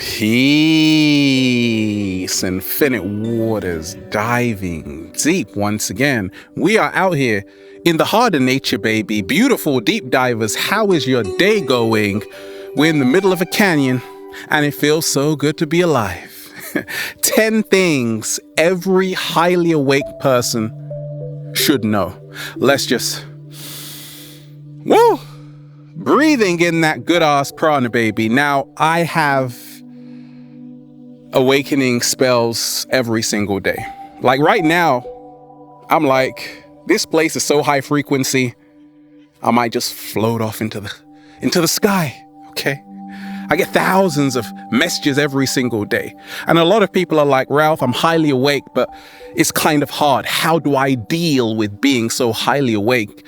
Peace, infinite waters, diving deep once again. We are out here in the heart of nature, baby. Beautiful deep divers, how is your day going? We're in the middle of a canyon and it feels so good to be alive. 10 things every highly awake person should know. Let's just, woo, breathing in that good ass prana, baby. Now, I have awakening spells every single day. Like right now, I'm like, this place is so high frequency, I might just float off into the sky, okay? I get thousands of messages every single day. And a lot of people are like, Ralph, I'm highly awake, but it's kind of hard. How do I deal with being so highly awake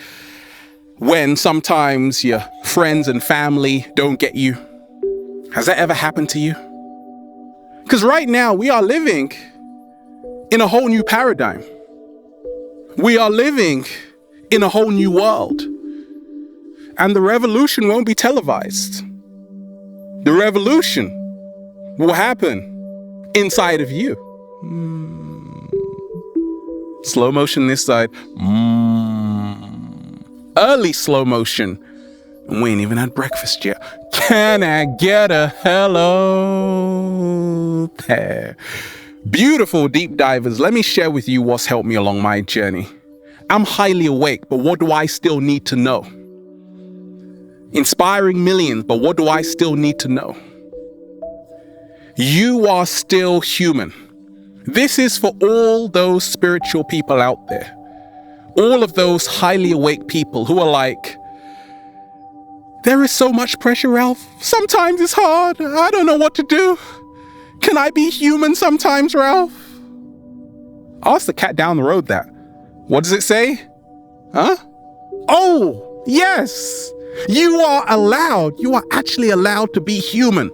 when sometimes your friends and family don't get you? Has that ever happened to you? Because right now we are living in a whole new paradigm. We are living in a whole new world. And the revolution won't be televised. The revolution will happen inside of you. Slow motion this side. Early slow motion. We ain't even had breakfast yet. Can I get a hello there? Beautiful deep divers, let me share with you what's helped me along my journey. I'm highly awake, but what do I still need to know? Inspiring millions, but what do I still need to know? You are still human. This is for all those spiritual people out there. All of those highly awake people who are like, there is so much pressure, Ralph. Sometimes it's hard. I don't know what to do. Can I be human sometimes, Ralph? Ask the cat down the road that. What does it say? Huh? Oh, yes. You are actually allowed to be human.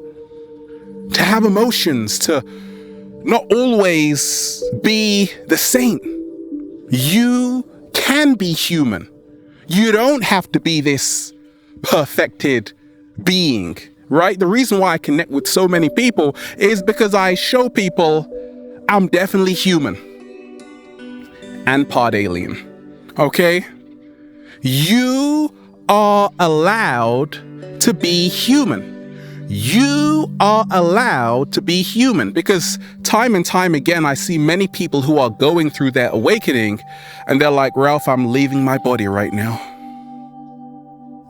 To have emotions, to not always be the same. You can be human. You don't have to be this perfected being, right? The reason why I connect with so many people is because I show people I'm definitely human and part alien, okay? You are allowed to be human. You are allowed to be human because time and time again, I see many people who are going through their awakening and they're like, Ralph, I'm leaving my body right now.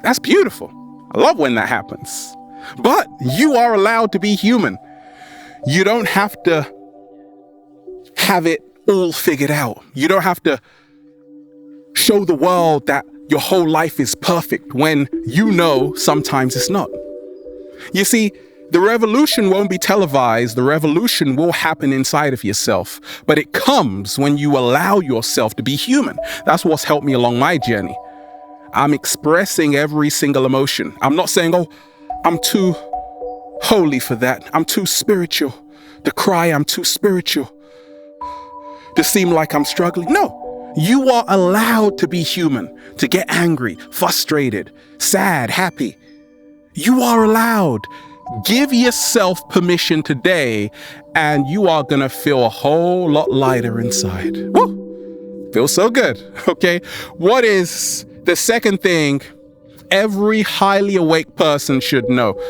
That's beautiful. I love when that happens. But you are allowed to be human. You don't have to have it all figured out. You don't have to show the world that your whole life is perfect when you know sometimes it's not. You see, the revolution won't be televised. The revolution will happen inside of yourself. But it comes when you allow yourself to be human. That's what's helped me along my journey. I'm expressing every single emotion. I'm not saying, oh, I'm too holy for that. I'm too spiritual to cry. I'm too spiritual to seem like I'm struggling. No, you are allowed to be human, to get angry, frustrated, sad, happy. You are allowed. Give yourself permission today and you are going to feel a whole lot lighter inside. Woo! Feels so good. Okay. What is the second thing every highly awake person should know?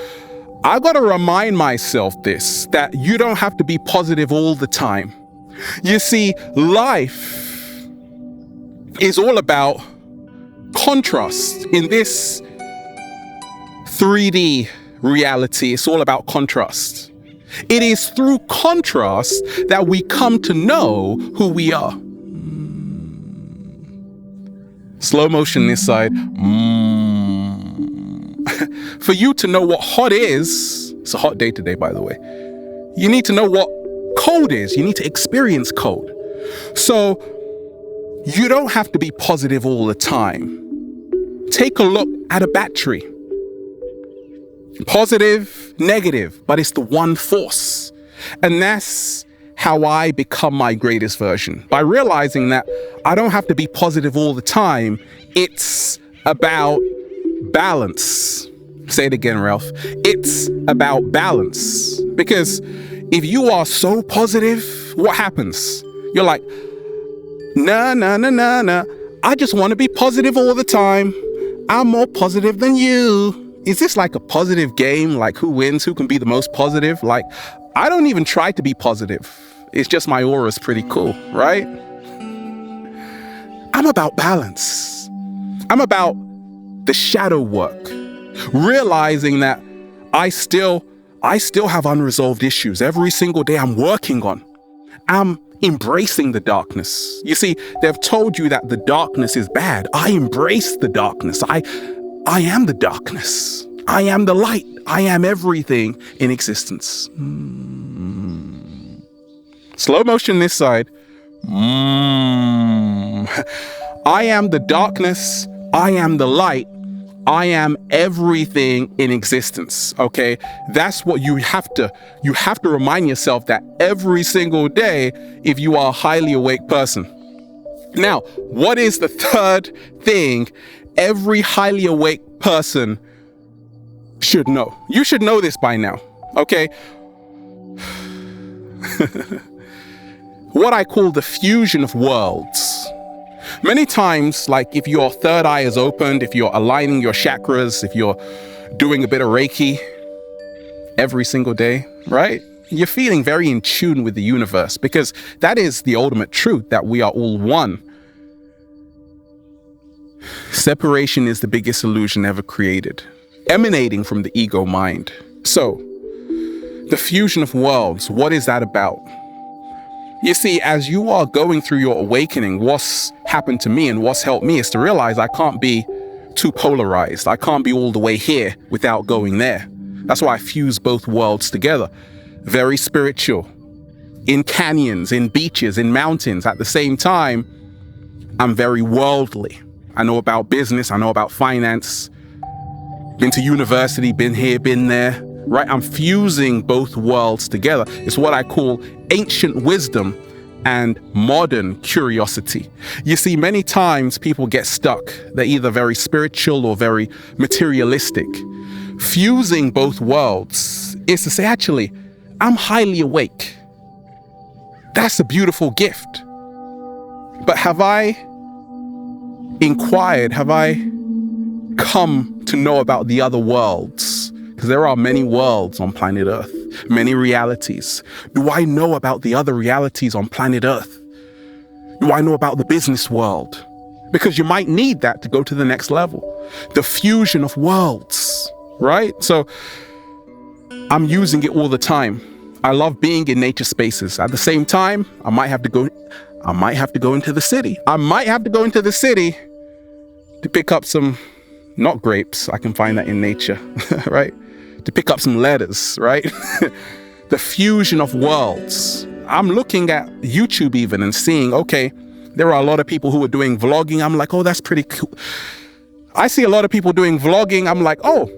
I got to remind myself that you don't have to be positive all the time. You see, life is all about contrast. In this 3D reality, it's all about contrast. It is through contrast that we come to know who we are. Slow motion this side. For you to know what hot is, it's a hot day today, by the way. You need to know what cold is. You need to experience cold. So you don't have to be positive all the time. Take a look at a battery. Positive, negative, but it's the one force. And that's how I become my greatest version, by realizing that I don't have to be positive all the time. It's about balance. Say it again, Ralph. It's about balance. Because if you are so positive, what happens? You're like, nah. I just want to be positive all the time. I'm more positive than you. Is this like a positive game? Like who wins? Who can be the most positive? Like, I don't even try to be positive. It's just my aura's pretty cool, right? I'm about balance. I'm about the shadow work. Realizing that I still have unresolved issues. Every single day I'm working on. I'm embracing the darkness. You see, they've told you that the darkness is bad. I embrace the darkness. I am the darkness. I am the light. I am everything in existence. Slow motion this side. I am the darkness. I am the light. I am everything in existence. Okay, that's what you have to remind yourself that every single day if you are a highly awake person. Now, what is the third thing every highly awake person should know? You should know this by now. Okay. What I call the fusion of worlds. Many times, like if your third eye is opened, if you're aligning your chakras, if you're doing a bit of Reiki every single day, right? You're feeling very in tune with the universe, because that is the ultimate truth, that we are all one. Separation is the biggest illusion ever created, emanating from the ego mind. So, the fusion of worlds, what is that about? You see, as you are going through your awakening, what's happened to me and what's helped me is to realize I can't be too polarized. I can't be all the way here without going there. That's why I fuse both worlds together. Very spiritual, in canyons, in beaches, in mountains. At the same time, I'm very worldly. I know about business, I know about finance, been to university, been here, been there. Right, I'm fusing both worlds together. It's what I call ancient wisdom and modern curiosity. You see, many times people get stuck. They're either very spiritual or very materialistic. Fusing both worlds is to say, actually, I'm highly awake. That's a beautiful gift. But have I inquired? Have I come to know about the other worlds? Because there are many worlds on planet Earth, many realities. Do I know about the other realities on planet Earth? Do I know about the business world? Because you might need that to go to the next level. The fusion of worlds, right? So I'm using it all the time. I love being in nature spaces. At the same time, I might have to go into the city. I might have to go into the city to pick up some, not grapes, I can find that in nature, right? To pick up some letters, right? The fusion of worlds. I'm looking at YouTube even and seeing, okay, there are a lot of people who are doing vlogging. I'm like, oh, that's pretty cool. I see a lot of people doing vlogging. I'm like, oh,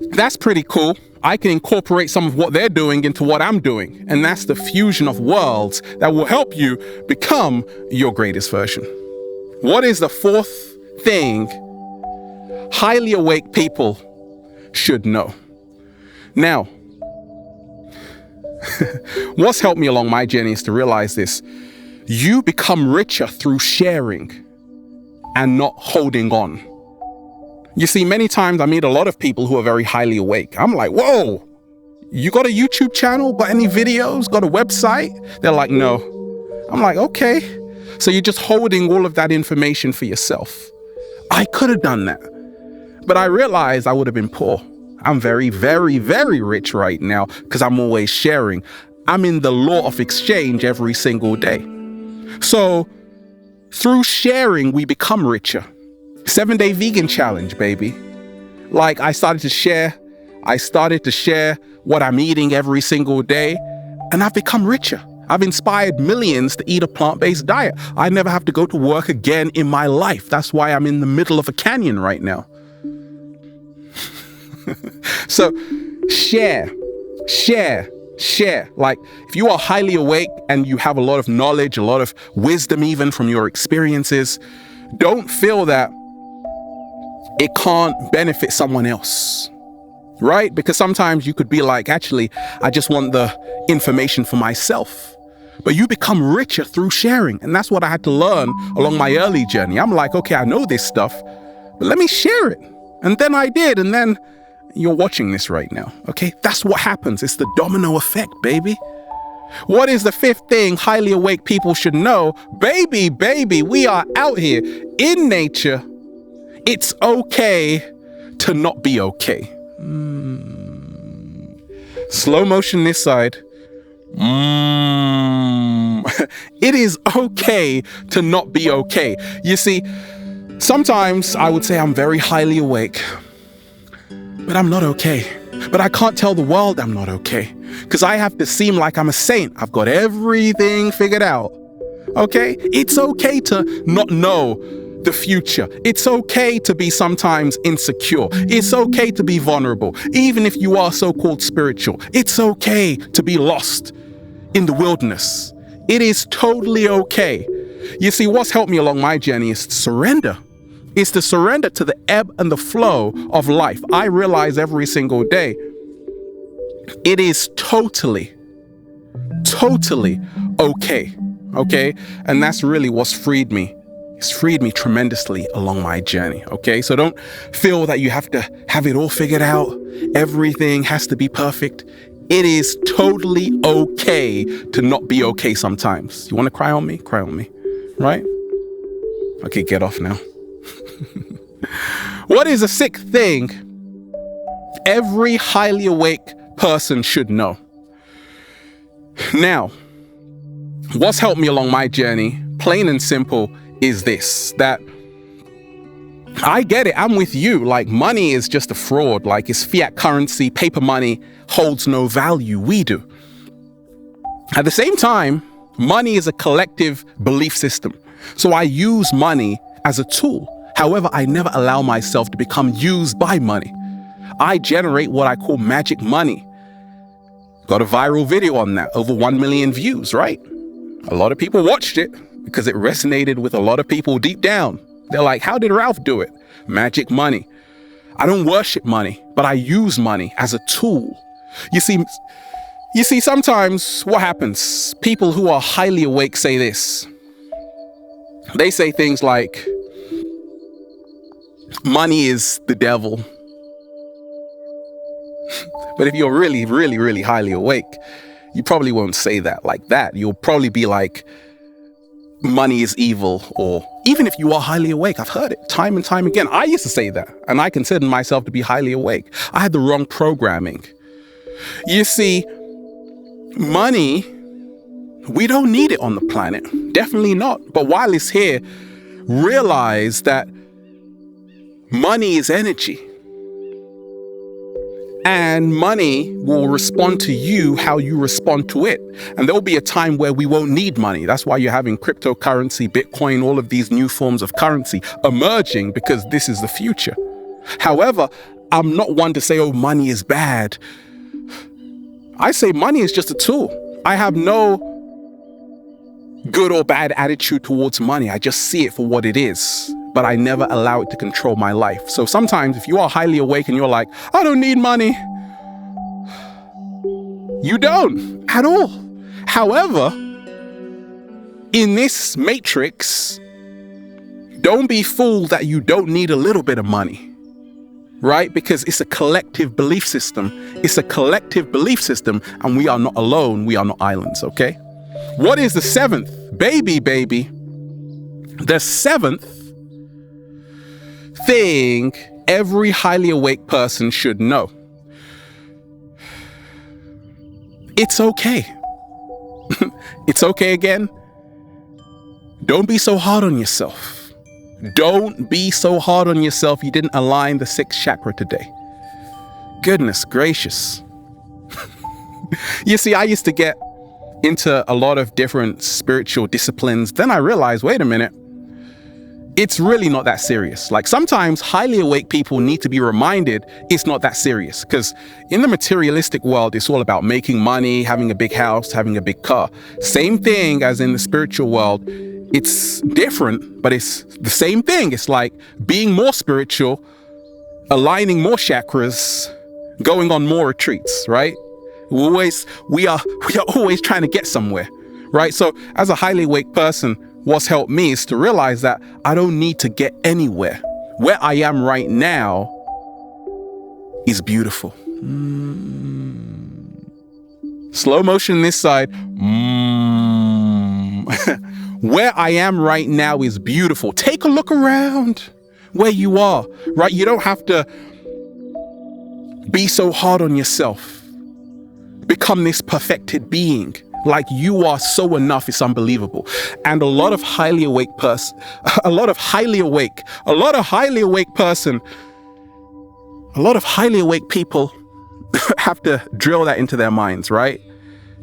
that's pretty cool. I can incorporate some of what they're doing into what I'm doing. And that's the fusion of worlds that will help you become your greatest version. What is the fourth thing highly awake people should know? Now, what's helped me along my journey is to realize this. You become richer through sharing and not holding on. You see, many times I meet a lot of people who are very highly awake. I'm like, whoa, you got a YouTube channel? Got any videos? Got a website? They're like, no. I'm like, okay. So you're just holding all of that information for yourself. I could have done that, but I realized I would have been poor. I'm very, very, very rich right now because I'm always sharing. I'm in the law of exchange every single day. So through sharing, we become richer. 7-day vegan challenge, baby. Like I started to share what I'm eating every single day, and I've become richer. I've inspired millions to eat a plant-based diet. I never have to go to work again in my life. That's why I'm in the middle of a canyon right now. So share. Like if you are highly awake and you have a lot of knowledge, a lot of wisdom, even from your experiences, don't feel that it can't benefit someone else. right? Because sometimes you could be like, actually, I just want the information for myself. But you become richer through sharing. And that's what I had to learn along my early journey. I'm like, okay, I know this stuff, but let me share it. And then I did. And then you're watching this right now. Okay, that's what happens. It's the domino effect, baby. What is the fifth thing highly awake people should know? Baby, we are out here in nature. It's okay to not be okay. Slow motion this side. It is okay to not be okay. You see, sometimes I would say I'm very highly awake, but I'm not okay. But I can't tell the world I'm not okay, because I have to seem like I'm a saint. I've got everything figured out. Okay? It's okay to not know the future. It's okay to be sometimes insecure. It's okay to be vulnerable, even if you are so-called spiritual. It's okay to be lost in the wilderness. It is totally okay. You see, what's helped me along my journey is to surrender. It's to surrender to the ebb and the flow of life. I realize every single day, it is totally okay. Okay? And that's really what's freed me. It's freed me tremendously along my journey. Okay? So don't feel that you have to have it all figured out. Everything has to be perfect. It is totally okay to not be okay sometimes. You want to cry on me? Cry on me. Right? Okay, get off now. What is the sixth thing every highly awake person should know? Now, what's helped me along my journey, plain and simple, is this, that I get it. I'm with you. Like, money is just a fraud. Like, it's fiat currency. Paper money holds no value. We do. At the same time, money is a collective belief system. So I use money as a tool. However, I never allow myself to become used by money. I generate what I call magic money. Got a viral video on that, over 1 million views, right? A lot of people watched it because it resonated with a lot of people deep down. They're like, how did Ralph do it? Magic money. I don't worship money, but I use money as a tool. You see, sometimes what happens, people who are highly awake say this. They say things like, money is the devil. But if you're really highly awake, you probably won't say that like that. You'll probably be like, money is evil. Or even if you are highly awake, I've heard it time and time again. I used to say that, and I considered myself to be highly awake. I had the wrong programming. You see, money, we don't need it on the planet. Definitely not. But while it's here, realize that money is energy. And money will respond to you how you respond to it. And there'll be a time where we won't need money. That's why you're having cryptocurrency, Bitcoin, all of these new forms of currency emerging, because this is the future. However, I'm not one to say, oh, money is bad. I say money is just a tool. I have no good or bad attitude towards money. I just see it for what it is. But I never allow it to control my life. So sometimes if you are highly awake and you're like, I don't need money, you don't at all. However, in this matrix, don't be fooled that you don't need a little bit of money, right? Because it's a collective belief system. It's a collective belief system, and we are not alone. We are not islands, okay? What is the seventh? Baby. The seventh thing every highly awake person should know. It's okay. It's okay again. Don't be so hard on yourself. Don't be so hard on yourself you didn't align the sixth chakra today. Goodness gracious. You see, I used to get into a lot of different spiritual disciplines. Then I realized, wait a minute, it's really not that serious. Like, sometimes highly awake people need to be reminded it's not that serious, because in the materialistic world, it's all about making money, having a big house, having a big car. Same thing as in the spiritual world. It's different, but it's the same thing. It's like being more spiritual, aligning more chakras, going on more retreats, right? We are always trying to get somewhere, right? So as a highly awake person, what's helped me is to realize that I don't need to get anywhere. Where I am right now is beautiful. Slow motion this side. Where I am right now is beautiful. Take a look around where you are, right? You don't have to be so hard on yourself. Become this perfected being. Like you are so enough, it's unbelievable. And a lot of highly awake people have to drill that into their minds, right?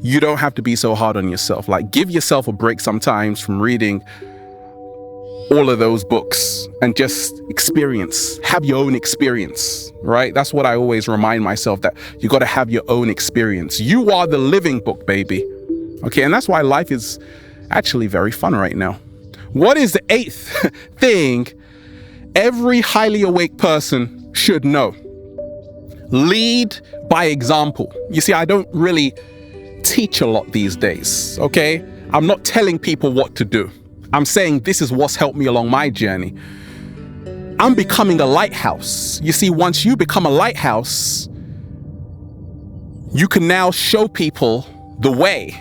You don't have to be so hard on yourself. Like, give yourself a break sometimes from reading all of those books and just have your own experience, right? That's what I always remind myself, that you got to have your own experience. You are the living book, baby. Okay, and that's why life is actually very fun right now. What is the 8th thing every highly awake person should know? Lead by example. You see, I don't really teach a lot these days, okay? I'm not telling people what to do. I'm saying this is what's helped me along my journey. I'm becoming a lighthouse. You see, once you become a lighthouse, you can now show people the way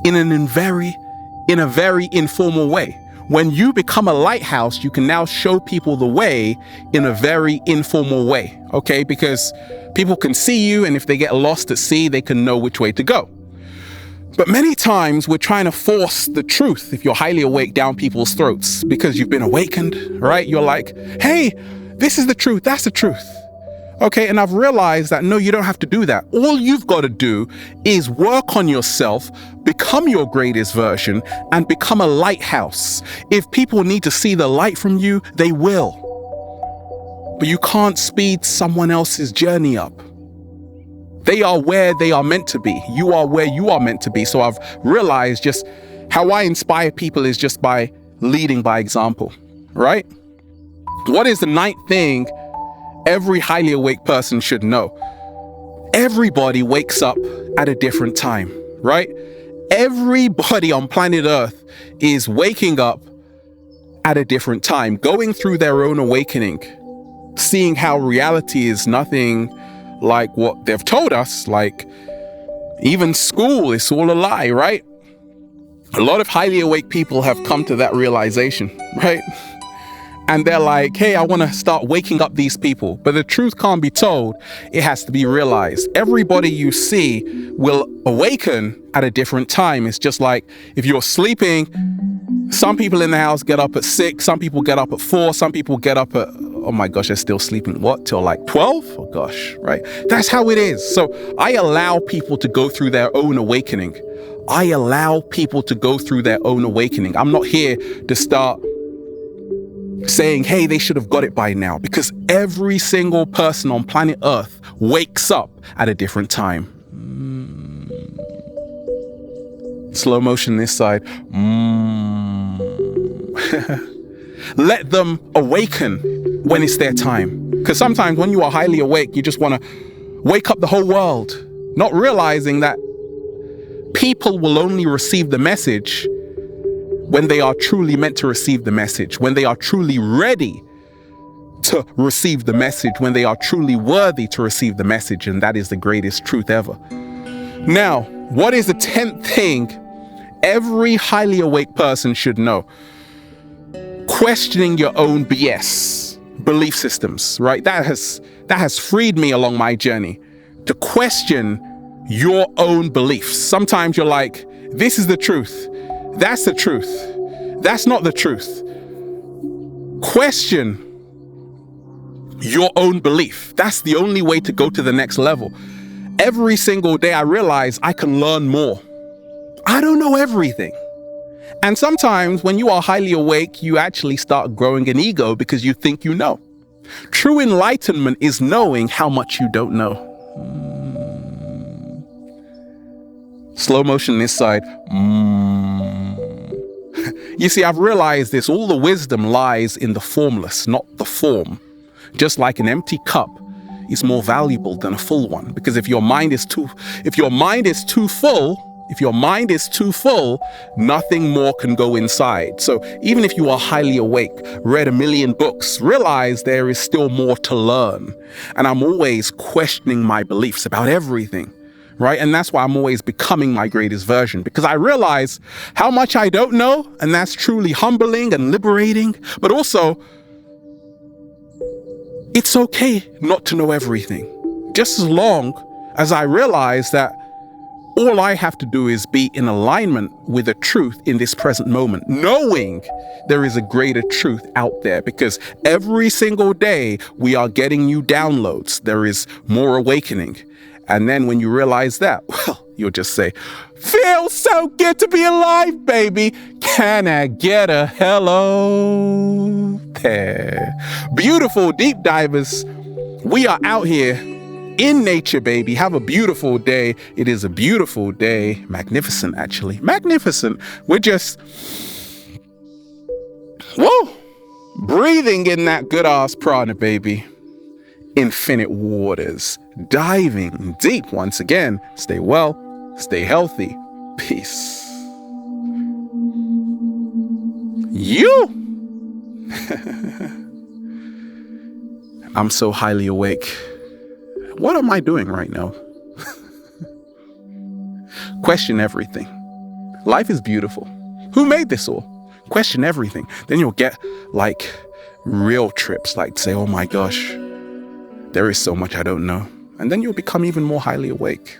in a very informal way. When you become a lighthouse, you can now show people the way in a very informal way, okay? Because people can see you, and if they get lost at sea, they can know which way to go. But many times we're trying to force the truth, if you're highly awake, down people's throats because you've been awakened, right? You're like, hey, this is the truth, that's the truth. Okay, and I've realized that no, you don't have to do that. All you've got to do is work on yourself, become your greatest version, and become a lighthouse. If people need to see the light from you, they will. But you can't speed someone else's journey up. They are where they are meant to be. You are where you are meant to be. So I've realized just how I inspire people is just by leading by example, right? What is the 9th thing every highly awake person should know? Everybody wakes up at a different time, right? Everybody on planet Earth is waking up at a different time, going through their own awakening, seeing how reality is nothing like what they've told us. Like, even school is all a lie, right? A lot of highly awake people have come to that realization, right? And they're like, hey, I want to start waking up these people. But the truth can't be told. It has to be realized. Everybody you see will awaken at a different time. It's just like if you're sleeping, some people in the house get up at 6, some people get up at 4, some people get up at, oh my gosh, they're still sleeping, what, till like 12? Oh gosh, right? That's how it is. So I allow people to go through their own awakening. I'm not here to start saying, hey, they should have got it by now, because every single person on planet Earth wakes up at a different time. Slow motion this side. Let them awaken when it's their time. Because sometimes when you are highly awake, you just want to wake up the whole world, not realizing that people will only receive the message when they are truly meant to receive the message, when they are truly ready to receive the message, when they are truly worthy to receive the message. And that is the greatest truth ever. Now, what is the 10th thing every highly awake person should know? Questioning your own BS, belief systems, right? That has freed me along my journey to question your own beliefs. Sometimes you're like, this is the truth. That's the truth. That's not the truth. Question your own belief. That's the only way to go to the next level. Every single day I realize I can learn more. I don't know everything. And sometimes when you are highly awake, you actually start growing an ego because you think you know. True enlightenment is knowing how much you don't know. Slow motion this side. You see, I've realized this. All the wisdom lies in the formless, not the form. Just like an empty cup is more valuable than a full one. Because if your mind is too full, nothing more can go inside. So even if you are highly awake, read 1 million books, realize there is still more to learn. And I'm always questioning my beliefs about everything, right? And that's why I'm always becoming my greatest version, because I realize how much I don't know, and that's truly humbling and liberating. But also, it's okay not to know everything, just as long as I realize that all I have to do is be in alignment with the truth in this present moment, knowing there is a greater truth out there, because every single day we are getting new downloads. There is more awakening. And then when you realize that, well, you'll just say, feels so good to be alive, baby. Can I get a hello there? Beautiful deep divers. We are out here in nature, baby. Have a beautiful day. It is a beautiful day. Magnificent, actually. Magnificent. We're just, whoa, breathing in that good ass prana, baby. Infinite waters. Diving deep once again. Stay well. Stay healthy. Peace. You. I'm so highly awake. What am I doing right now? Question everything. Life is beautiful. Who made this all? Question everything. Then you'll get like real trips, like say, oh my gosh, there is so much I don't know. And then you'll become even more highly awake.